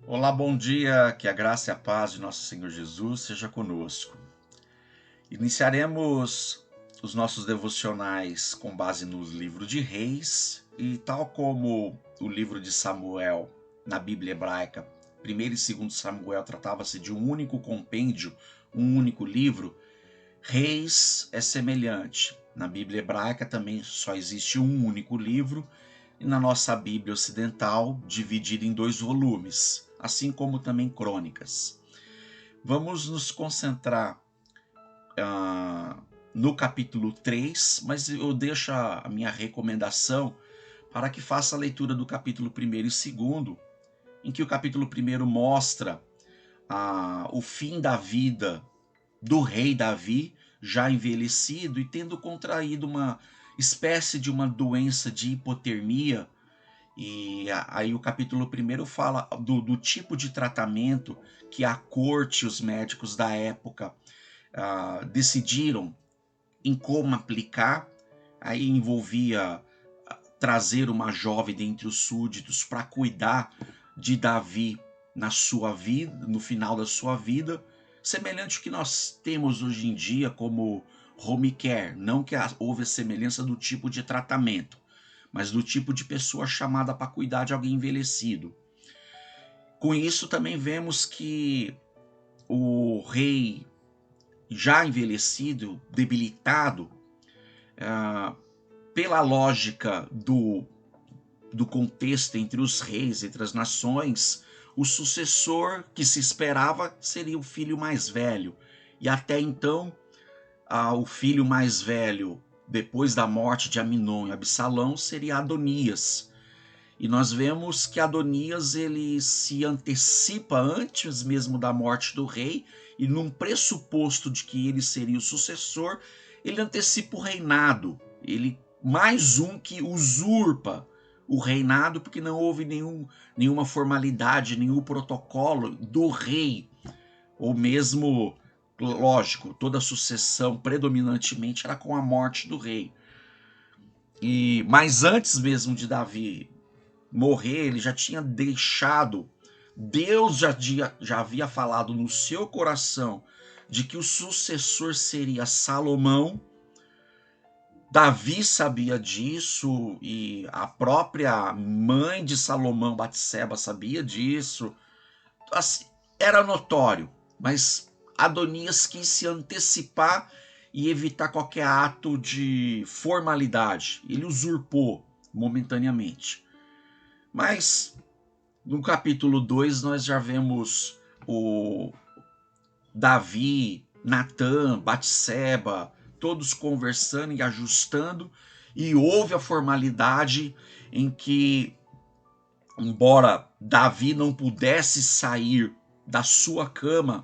Olá, bom dia, que a graça e a paz de nosso Senhor Jesus seja conosco. Iniciaremos os nossos devocionais com base no livro de Reis e tal como o livro de Samuel na Bíblia hebraica, 1º e 2º Samuel tratava-se de um único compêndio, um único livro. Reis é semelhante. Na Bíblia hebraica também só existe um único livro e na nossa Bíblia ocidental dividida em 2 volumes, assim como também Crônicas. Vamos nos concentrar no capítulo 3, mas eu deixo a minha recomendação para que faça a leitura do capítulo 1º e 2º, em que o capítulo 1º mostra o fim da vida do rei Davi, já envelhecido e tendo contraído uma espécie de uma doença de hipotermia. E aí o capítulo 1º fala do tipo de tratamento que a corte e os médicos da época decidiram em como aplicar. Aí envolvia trazer uma jovem dentre os súditos para cuidar de Davi na sua vida, no final da sua vida, semelhante ao que nós temos hoje em dia como home care. Não que houve a semelhança do tipo de tratamento, mas do tipo de pessoa chamada para cuidar de alguém envelhecido. Com isso também vemos que o rei já envelhecido, debilitado, pela lógica do contexto entre os reis, entre as nações, o sucessor que se esperava seria o filho mais velho. E até então, o filho mais velho, depois da morte de Aminon e Absalão, seria Adonias. E nós vemos que Adonias ele se antecipa antes mesmo da morte do rei, e num pressuposto de que ele seria o sucessor, ele antecipa o reinado. Ele mais um que usurpa o reinado, porque não houve nenhuma formalidade, nenhum protocolo do rei, ou mesmo, lógico, toda a sucessão predominantemente era com a morte do rei. Mas antes mesmo de Davi morrer, ele já tinha deixado, Deus já havia falado no seu coração de que o sucessor seria Salomão. Davi sabia disso e a própria mãe de Salomão, Batseba, sabia disso. Assim, era notório, mas Adonias quis se antecipar e evitar qualquer ato de formalidade. Ele usurpou momentaneamente. Mas no capítulo 2 nós já vemos o Davi, Natã, Batseba, todos conversando e ajustando, e houve a formalidade em que, embora Davi não pudesse sair da sua cama,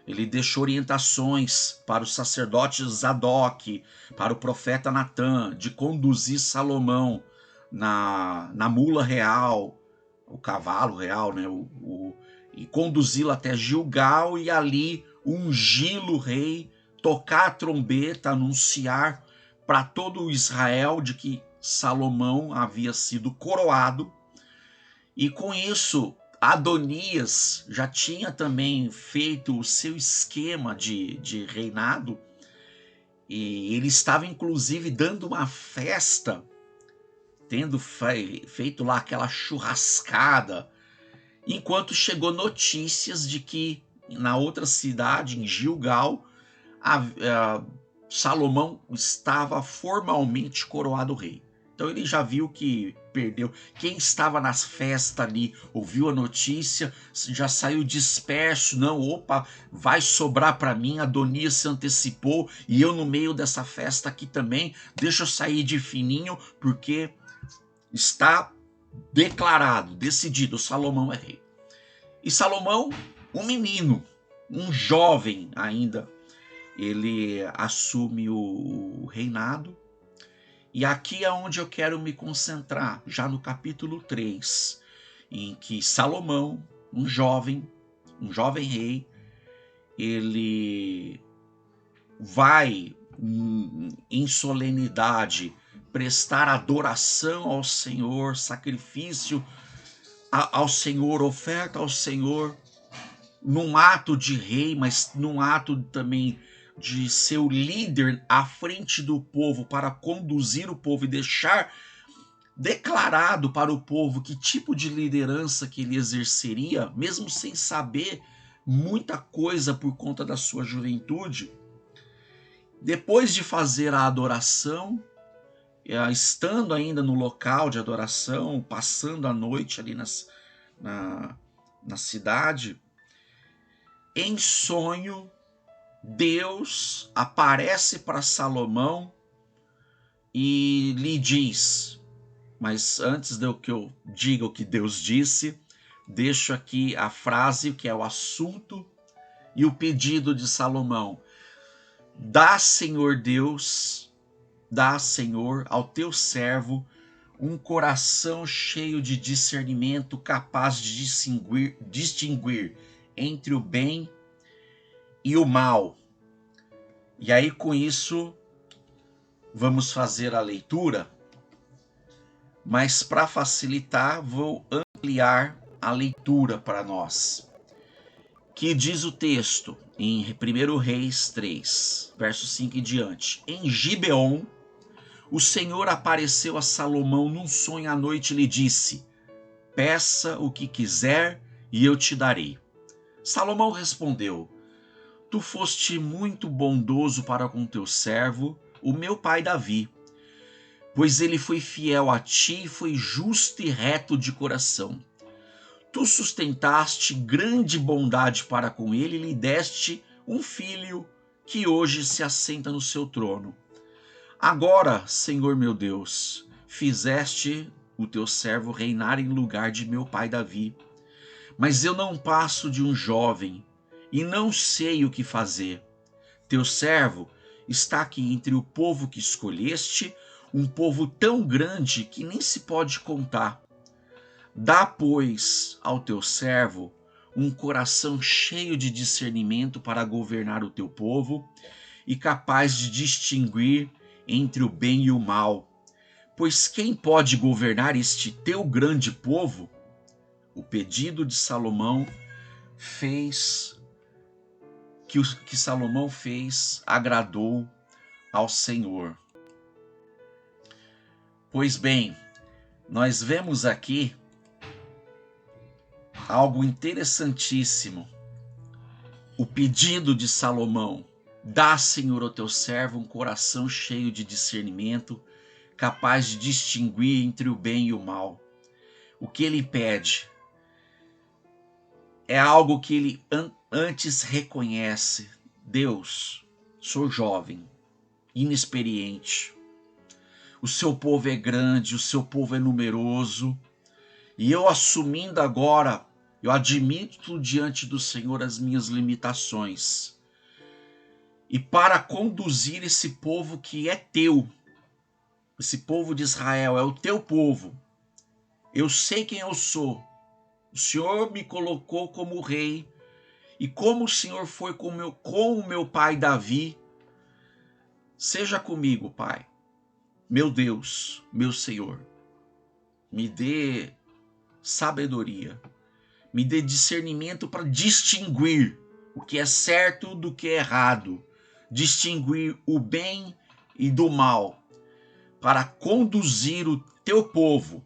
ele deixou orientações para o sacerdote Zadok, para o profeta Natã, de conduzir Salomão na mula real, o cavalo real, né? E conduzi-lo até Gilgal e ali ungí-lo o rei, tocar a trombeta, anunciar para todo o Israel de que Salomão havia sido coroado. E com isso, Adonias já tinha também feito o seu esquema de reinado, e ele estava inclusive dando uma festa, tendo feito lá aquela churrascada, enquanto chegou notícias de que na outra cidade, em Gilgal, Salomão estava formalmente coroado rei. Então ele já viu que perdeu. Quem estava nas festas ali, ouviu a notícia, já saiu disperso. Não, opa, vai sobrar para mim. Adonias se antecipou e eu no meio dessa festa aqui também. Deixa eu sair de fininho, porque está declarado, decidido, Salomão é rei. E Salomão, um menino, um jovem ainda, ele assume o reinado. E aqui é onde eu quero me concentrar, já no capítulo 3, em que Salomão, um jovem rei, ele vai em solenidade prestar adoração ao Senhor, sacrifício ao Senhor, oferta ao Senhor, num ato de rei, mas num ato também de ser o líder à frente do povo para conduzir o povo e deixar declarado para o povo que tipo de liderança que ele exerceria, mesmo sem saber muita coisa por conta da sua juventude. Depois de fazer a adoração, estando ainda no local de adoração, passando a noite ali na cidade, em sonho, Deus aparece para Salomão e lhe diz, mas antes de que eu diga o que Deus disse, deixo aqui a frase que é o assunto e o pedido de Salomão. Dá, Senhor Deus, dá, Senhor, ao teu servo um coração cheio de discernimento, capaz de distinguir entre o bem e o mal. E aí, com isso, vamos fazer a leitura, mas para facilitar, vou ampliar a leitura para nós. Que diz o texto em 1 Reis 3, verso 5 em diante. Em Gibeon, o Senhor apareceu a Salomão num sonho à noite e lhe disse: peça o que quiser e eu te darei. Salomão respondeu: tu foste muito bondoso para com teu servo, o meu pai Davi, pois ele foi fiel a ti e foi justo e reto de coração. Tu sustentaste grande bondade para com ele e lhe deste um filho que hoje se assenta no seu trono. Agora, Senhor meu Deus, fizeste o teu servo reinar em lugar de meu pai Davi. Mas eu não passo de um jovem e não sei o que fazer. Teu servo está aqui entre o povo que escolheste, um povo tão grande que nem se pode contar. Dá, pois, ao teu servo um coração cheio de discernimento para governar o teu povo e capaz de distinguir entre o bem e o mal. Pois quem pode governar este teu grande povo? O pedido de Salomão fez, que Salomão fez, agradou ao Senhor. Pois bem, nós vemos aqui algo interessantíssimo. O pedido de Salomão: dá, Senhor, ao teu servo um coração cheio de discernimento, capaz de distinguir entre o bem e o mal. O que ele pede é algo que ele antes reconhece. Deus, sou jovem, inexperiente. O seu povo é grande, o seu povo é numeroso. E eu assumindo agora, eu admito diante do Senhor as minhas limitações. E para conduzir esse povo que é teu, esse povo de Israel é o teu povo, eu sei quem eu sou. O Senhor me colocou como rei, e como o Senhor foi com o meu pai Davi, seja comigo, Pai, meu Deus, meu Senhor. Me dê sabedoria, me dê discernimento para distinguir o que é certo do que é errado, distinguir o bem e do mal, para conduzir o teu povo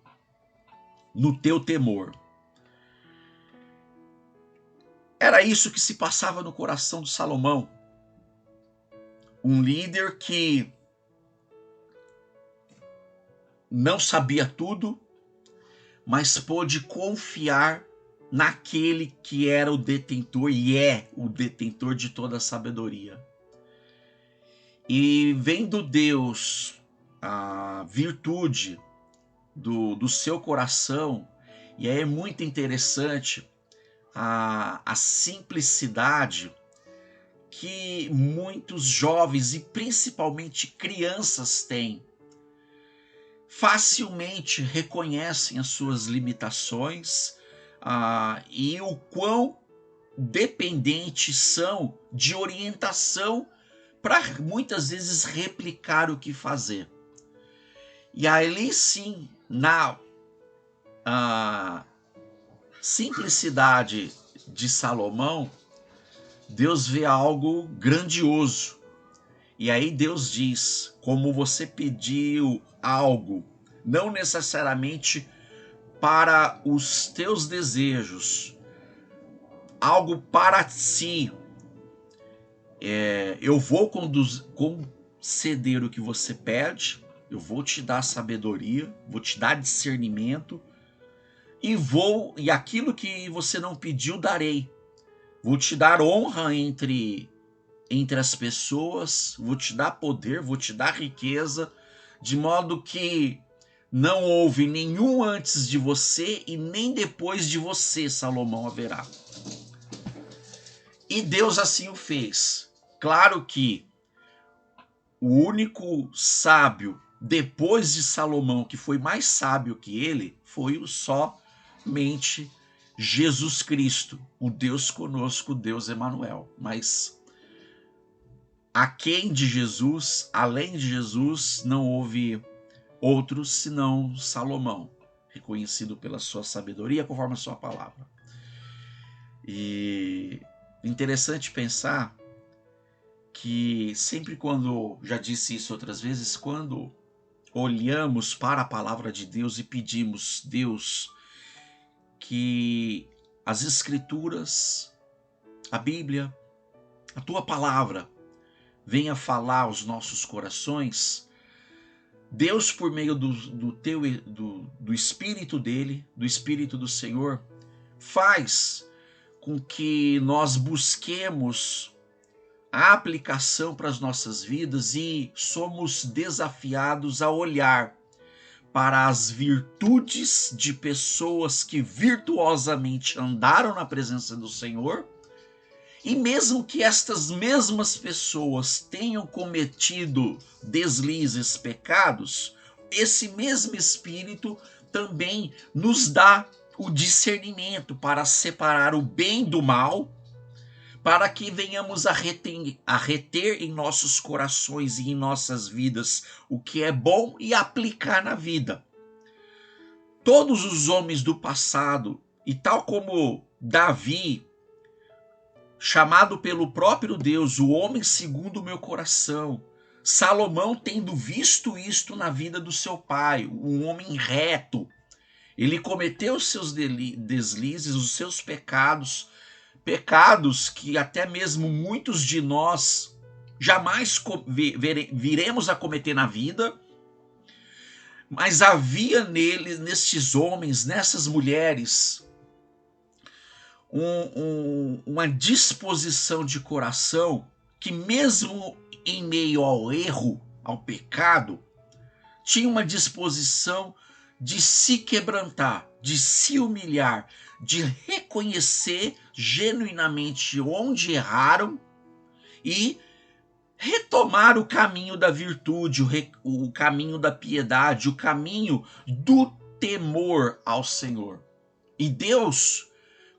no teu temor. Era isso que se passava no coração de Salomão. Um líder que não sabia tudo, mas pôde confiar naquele que era o detentor e é o detentor de toda a sabedoria. E vendo Deus a virtude do seu coração, e aí é muito interessante a simplicidade que muitos jovens e principalmente crianças têm. Facilmente reconhecem as suas limitações e o quão dependentes são de orientação para muitas vezes replicar o que fazer. E ali sim, simplicidade de Salomão, Deus vê algo grandioso. E aí Deus diz: como você pediu algo, não necessariamente para os teus desejos, algo para si, eu vou conceder o que você pede, eu vou te dar sabedoria, vou te dar discernimento, e aquilo que você não pediu, darei. Vou te dar honra entre as pessoas, vou te dar poder, vou te dar riqueza, de modo que não houve nenhum antes de você e nem depois de você, Salomão, haverá. E Deus assim o fez. Claro que o único sábio depois de Salomão que foi mais sábio que ele foi somente Jesus Cristo, o Deus conosco, o Deus Emanuel. Mas aquém de Jesus, além de Jesus, não houve outro senão Salomão, reconhecido pela sua sabedoria conforme a sua palavra. E interessante pensar que sempre quando, já disse isso outras vezes, quando olhamos para a palavra de Deus e pedimos, Deus, que as Escrituras, a Bíblia, a Tua palavra, venha falar aos nossos corações, Deus, por meio do Espírito dele, do Espírito do Senhor, faz com que nós busquemos a aplicação para as nossas vidas e somos desafiados a olhar para as virtudes de pessoas que virtuosamente andaram na presença do Senhor, e mesmo que estas mesmas pessoas tenham cometido deslizes, pecados, esse mesmo Espírito também nos dá o discernimento para separar o bem do mal, para que venhamos a reter em nossos corações e em nossas vidas o que é bom e aplicar na vida. Todos os homens do passado, e tal como Davi, chamado pelo próprio Deus, o homem segundo o meu coração, Salomão, tendo visto isto na vida do seu pai, um homem reto, ele cometeu os seus deslizes, os seus pecados que até mesmo muitos de nós jamais viremos a cometer na vida, mas havia nestes homens, nessas mulheres, uma disposição de coração que, mesmo em meio ao erro, ao pecado, tinha uma disposição de se quebrantar, de se humilhar, de reconhecer genuinamente onde erraram e retomar o caminho da virtude, o caminho da piedade, o caminho do temor ao Senhor. E Deus,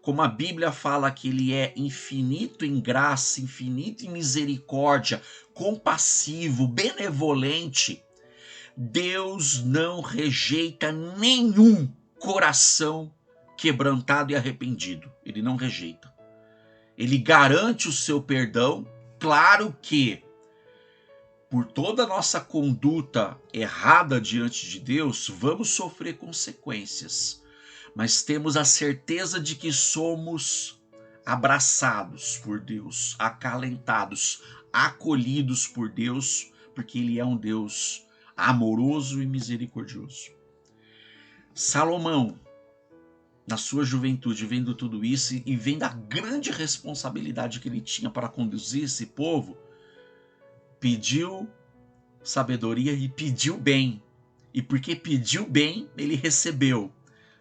como a Bíblia fala que ele é infinito em graça, infinito em misericórdia, compassivo, benevolente, Deus não rejeita nenhum coração quebrantado e arrependido. Ele não rejeita. Ele garante o seu perdão. Claro que, por toda a nossa conduta errada diante de Deus, vamos sofrer consequências. Mas temos a certeza de que somos abraçados por Deus, acalentados, acolhidos por Deus, porque Ele é um Deus amoroso e misericordioso. Salomão, na sua juventude, vendo tudo isso e vendo a grande responsabilidade que ele tinha para conduzir esse povo, pediu sabedoria e pediu bem. E porque pediu bem, ele recebeu.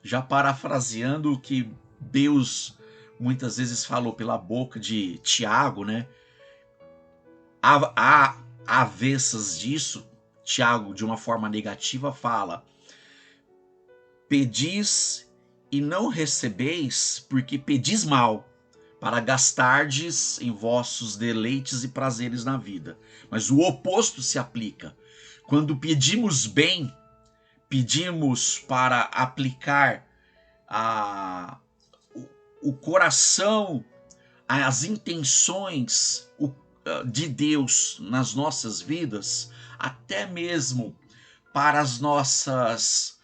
Já parafraseando o que Deus muitas vezes falou pela boca de Tiago, né? Há avessas disso, Tiago, de uma forma negativa, fala: pedis e não recebeis, porque pedis mal, para gastardes em vossos deleites e prazeres na vida. Mas o oposto se aplica. Quando pedimos bem, pedimos para aplicar o coração, as intenções de Deus nas nossas vidas, até mesmo para as nossas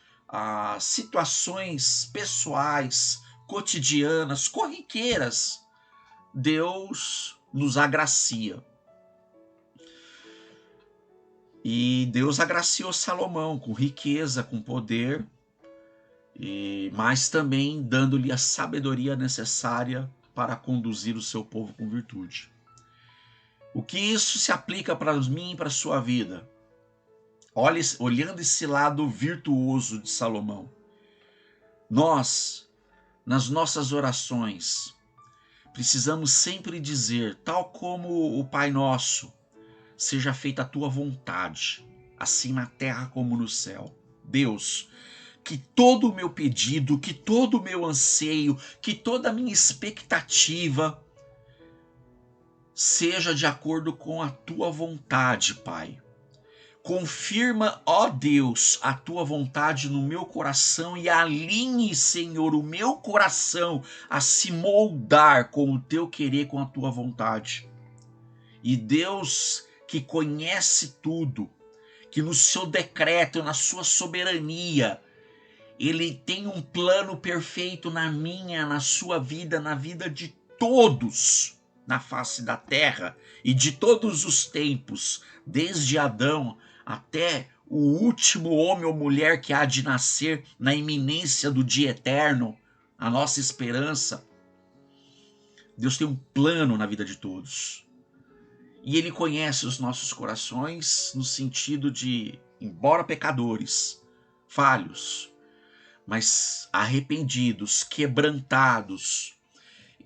situações pessoais, cotidianas, corriqueiras, Deus nos agracia. E Deus agraciou Salomão com riqueza, com poder, mas também dando-lhe a sabedoria necessária para conduzir o seu povo com virtude. O que isso se aplica para mim e para a sua vida? Olhando esse lado virtuoso de Salomão, nós, nas nossas orações, precisamos sempre dizer, tal como o Pai Nosso, seja feita a tua vontade, assim na terra como no céu. Deus, que todo o meu pedido, que todo o meu anseio, que toda a minha expectativa seja de acordo com a tua vontade, Pai. Confirma, ó Deus, a tua vontade no meu coração e alinhe, Senhor, o meu coração a se moldar com o teu querer, com a tua vontade. E Deus, que conhece tudo, que no seu decreto, na sua soberania, Ele tem um plano perfeito na minha, na sua vida, na vida de todos na face da terra e de todos os tempos, desde Adão até o último homem ou mulher que há de nascer na iminência do dia eterno, a nossa esperança. Deus tem um plano na vida de todos. E Ele conhece os nossos corações no sentido de, embora pecadores, falhos, mas arrependidos, quebrantados,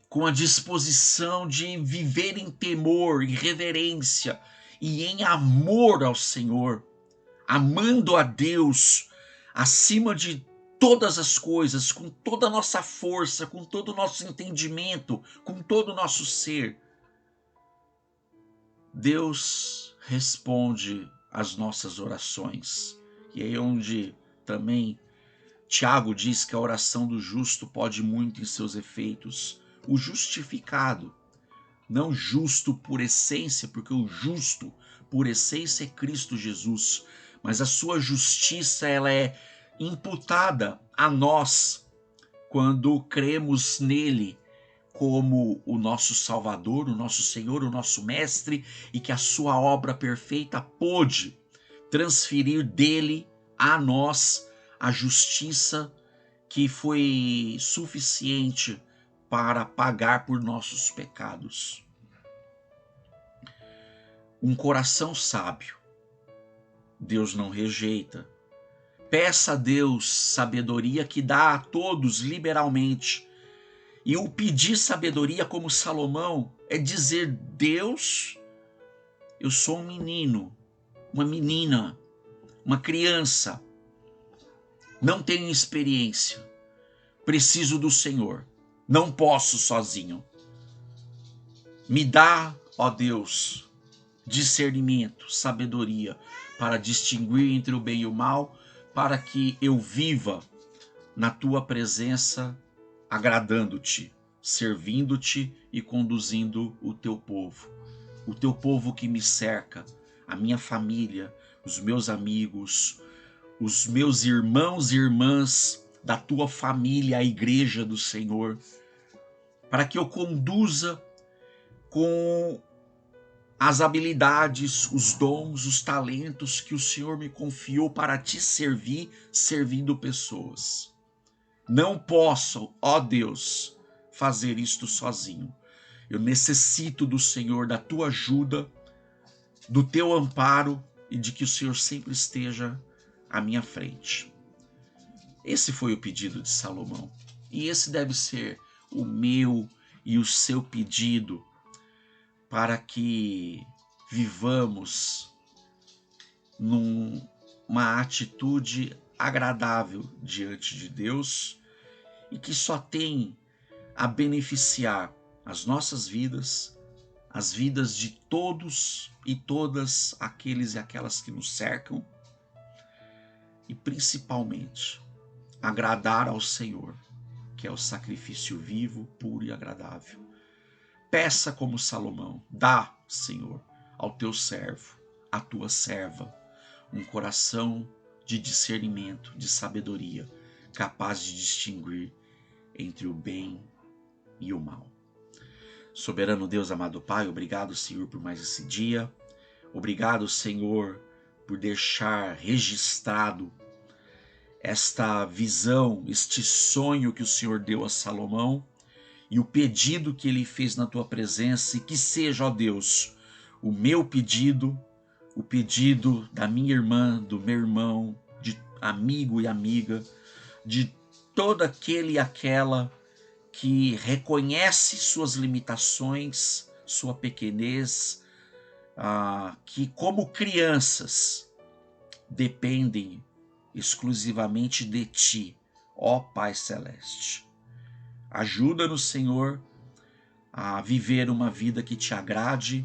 com a disposição de viver em temor, em reverência e em amor ao Senhor, amando a Deus acima de todas as coisas, com toda a nossa força, com todo o nosso entendimento, com todo o nosso ser. Deus responde às nossas orações. E aí é onde também Tiago diz que a oração do justo pode muito em seus efeitos. O justificado, não justo por essência, porque o justo por essência é Cristo Jesus, mas a sua justiça ela é imputada a nós quando cremos nele como o nosso Salvador, o nosso Senhor, o nosso Mestre, e que a sua obra perfeita pôde transferir dele a nós a justiça que foi suficiente para pagar por nossos pecados. Um coração sábio, Deus não rejeita. Peça a Deus sabedoria que dá a todos liberalmente. E o pedir sabedoria como Salomão é dizer, Deus, eu sou um menino, uma menina, uma criança, não tenho experiência, preciso do Senhor, não posso sozinho. Me dá, ó Deus, discernimento, sabedoria, para distinguir entre o bem e o mal, para que eu viva na tua presença, agradando-te, servindo-te e conduzindo o teu povo que me cerca, a minha família, os meus amigos, os meus irmãos e irmãs da tua família, a igreja do Senhor, para que eu conduza com as habilidades, os dons, os talentos que o Senhor me confiou para te servir, servindo pessoas. Não posso, ó Deus, fazer isto sozinho. Eu necessito do Senhor, da tua ajuda, do teu amparo e de que o Senhor sempre esteja à minha frente. Esse foi o pedido de Salomão. E esse deve ser o meu e o seu pedido para que vivamos numa atitude agradável diante de Deus e que só tem a beneficiar as nossas vidas, as vidas de todos e todas aqueles e aquelas que nos cercam e principalmente agradar ao Senhor, que é o sacrifício vivo, puro e agradável. Peça como Salomão, dá, Senhor, ao teu servo, à tua serva, um coração de discernimento, de sabedoria, capaz de distinguir entre o bem e o mal. Soberano Deus, amado Pai, obrigado, Senhor, por mais esse dia. Obrigado, Senhor, por deixar registrado esta visão, este sonho que o Senhor deu a Salomão e o pedido que ele fez na tua presença, e que seja, ó Deus, o meu pedido, o pedido da minha irmã, do meu irmão, de amigo e amiga, de todo aquele e aquela que reconhece suas limitações, sua pequenez, que como crianças dependem exclusivamente de Ti, ó Pai Celeste. Ajuda-nos, Senhor, a viver uma vida que Te agrade,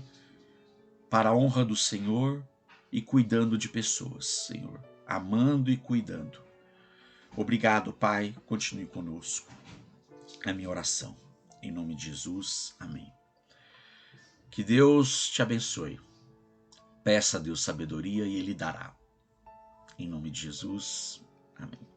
para a honra do Senhor e cuidando de pessoas, Senhor, amando e cuidando. Obrigado, Pai, continue conosco. É a minha oração. Em nome de Jesus, amém. Que Deus te abençoe. Peça a Deus sabedoria e Ele dará. Em nome de Jesus, amém.